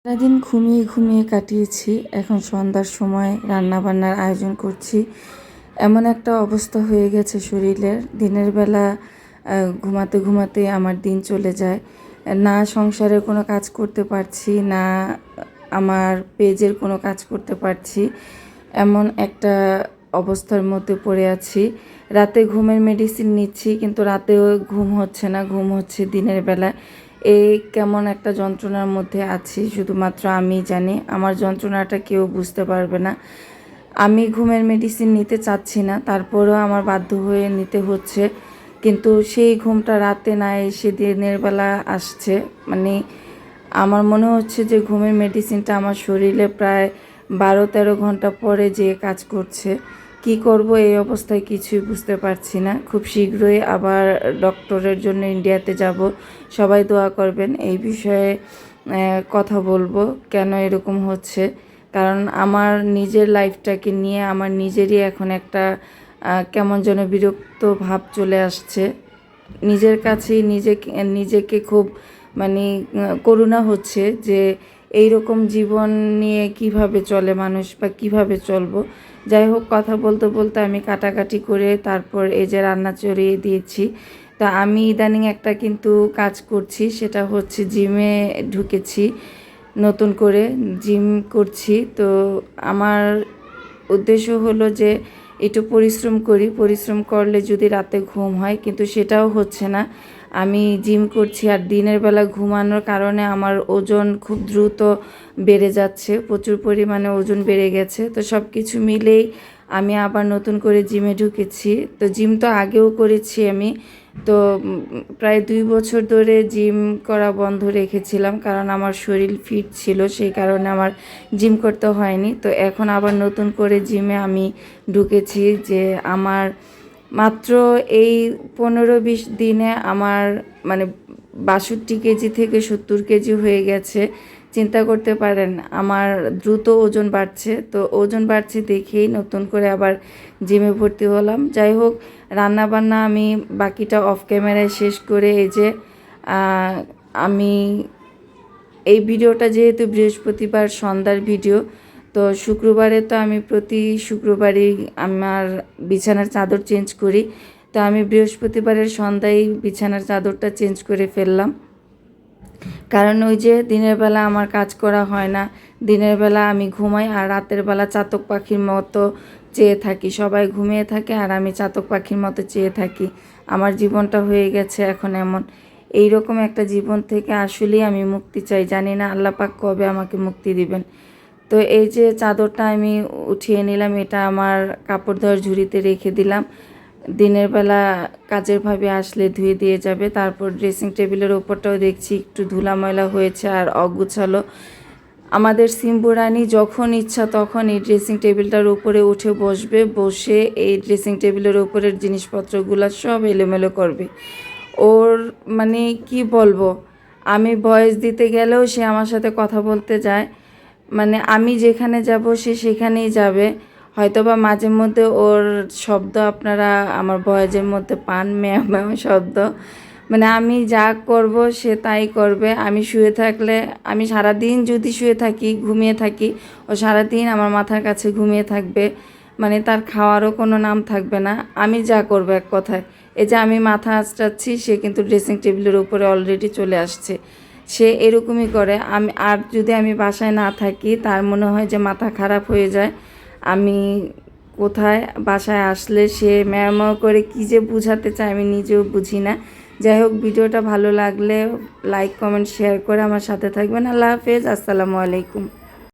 সারাদিন ঘুমিয়ে ঘুমিয়ে কাটিয়েছি। এখন সন্ধ্যার সময় রান্নাবান্নার আয়োজন করছি। এমন একটা অবস্থা হয়ে গেছে শরীরের, দিনের বেলা ঘুমাতে ঘুমাতে আমার দিন চলে যায়। না সংসারের কোনো কাজ করতে পারছি, না আমার পেজের কোনো কাজ করতে পারছি। এমন একটা অবস্থার মধ্যে পড়ে আছি। রাতে ঘুমের মেডিসিন নিচ্ছি, কিন্তু রাতেও ঘুম হচ্ছে না, ঘুম হচ্ছে দিনের বেলা। এই কেমন একটা যন্ত্রণার মধ্যে আছি, শুধুমাত্র আমি জানি। আমার যন্ত্রণাটা কেউ বুঝতে পারবে না। আমি ঘুমের মেডিসিন নিতে চাচ্ছি না, তারপরেও আমার বাধ্য হয়ে নিতে হচ্ছে। কিন্তু সেই ঘুমটা রাতে না এসে দিনের বেলা আসছে। মানে আমার মনে হচ্ছে যে ঘুমের মেডিসিনটা আমার শরীরে প্রায় 12-13 ঘন্টা পরে যে কাজ করছে। কি করব এই অবস্থায় কিছুই বুঝতে পারছি না। খুব শীঘ্রই আবার ডক্টরের জন্য ইন্ডিয়াতে যাব। সবাই দোয়া করবেন। এই বিষয়ে কথা বলবো কেন এরকম হচ্ছে। কারণ আমার নিজের লাইফটাকে নিয়ে আমার নিজেরই এখন একটা কেমন যেন বিরক্ত ভাব চলে আসছে। নিজের কাছেই নিজেকে খুব মানে করুণা হচ্ছে যে এই রকম জীবন নিয়ে কিভাবে চলে মানুষ বা কিভাবে চলবো। যাই হোক, কথা বলতে বলতে আমি কাটাকাটি করে তারপর এই যে রান্না চড়িয়ে দিয়েছি। তা আমি ইদানিং একটা কিন্তু কাজ করছি, সেটা হচ্ছে জিমে ঢুকেছি, নতুন করে জিম করছি। তো আমার উদ্দেশ্য হলো যে একটু পরিশ্রম করি, পরিশ্রম করলে যদি রাতে ঘুম হয়, কিন্তু সেটাও হচ্ছে না। আমি জিম করছি আর দিনের বেলা ঘুমানোর কারণে আমার ওজন খুব দ্রুত বেড়ে যাচ্ছে, প্রচুর পরিমাণে ওজন বেড়ে গেছে। তো সব কিছু মিলেই আমি আবার নতুন করে জিমে ঢুকেছি। তো জিম তো আগেও করেছি আমি। তো প্রায় 2 বছর ধরে জিম করা বন্ধ রেখেছিলাম, কারণ আমার শরীর ফিট ছিল, সেই কারণে আমার জিম করতে হয়নি। তো এখন আবার নতুন করে জিমে আমি ঢুকেছি যে আমার মাত্র এই 15-20 দিনে আমার মানে 62 কেজি থেকে 70 কেজি হয়ে গেছে। চিন্তা করতে পারেন আমার দ্রুত ওজন বাড়ছে। তো ওজন বাড়ছে দেখেই নতুন করে আবার জিমে ভর্তি হলাম। যাই হোক, রান্নাবান্না আমি বাকিটা অফ ক্যামেরায় শেষ করে এই যে আমি এই ভিডিওটা যেহেতু বৃহস্পতিবার সন্ধ্যার ভিডিও, তো শুক্রবারে তো আমি প্রতি শুক্রবারই আমার বিছানার চাদর চেঞ্জ করি। তো আমি বৃহস্পতিবারের সন্ধ্যায় বিছানার চাদরটা চেঞ্জ করে ফেললাম। কারণ ওই যে দিনের বেলা আমার কাজ করা হয় না, দিনের বেলা আমি ঘুমাই আর রাতের বেলা চাতক পাখির মতো চেয়ে থাকি। সবাই ঘুমিয়ে থাকে আর আমি চাতক পাখির মতো চেয়ে থাকি। আমার জীবনটা হয়ে গেছে এখন এমন। এই রকম একটা জীবন থেকে আসলেই আমি মুক্তি চাই। জানি না আল্লাহ পাক কবে আমাকে মুক্তি দিবেন। তো এই যে চাদরটা আমি উঠিয়ে নিলাম, এটা আমার কাপড় ধোয়ার ঝুড়িতে রেখে দিলাম। দিনের বেলা কাজের ভাবে আসলে ধুয়ে দিয়ে যাবে। তারপর ড্রেসিং টেবিলের ওপরটাও দেখছি একটু ধুলা ময়লা হয়েছে আর অগুছালো। আমাদের সিম্বু রানী যখন ইচ্ছা তখন এই ড্রেসিং টেবিলটার উপরে উঠে বসবে, বসে এই ড্রেসিং টেবিলের উপরের জিনিসপত্রগুলো সব এলোমেলো করবে। ওর মানে কি বলবো, আমি ভয়েস দিতে গেলেও সে আমার সাথে কথা বলতে যায়। মানে আমি যেখানে যাব সে সেখানেই যাবে। হয়তোবা মাঝে মধ্যে ওর শব্দ আপনারা আমার ভয়েসের মধ্যে পান, ম্যাও ম্যাও শব্দ। মানে আমি যা করব সে তাই করবে। আমি শুয়ে থাকলে, আমি সারাদিন যদি শুয়ে থাকি, ঘুমিয়ে থাকি, ও সারাদিন আমার মাথার কাছে ঘুমিয়ে থাকবে। মানে তার খাওয়ারও কোনো নাম থাকবে না। আমি যা করবো এক কথায়। এই যে আমি মাথা আঁচড়াচ্ছি, সে কিন্তু ড্রেসিং টেবিলের উপরে অলরেডি চলে আসছে। সে এরকমই করে। আর যদি আমি বাসায় না থাকি, তার মনে হয় যে মাথা খারাপ হয়ে যায়। আমি কোথায় বাসায় আসলে সে ম্যাও ম্যাও করে কী যে বুঝাতে চায় আমি নিজেও বুঝি না। যাই হোক, ভিডিওটা ভালো লাগলে লাইক কমেন্ট শেয়ার করে আমার সাথে থাকবেন। আল্লাহ হাফেজ, আসসালামু আলাইকুম।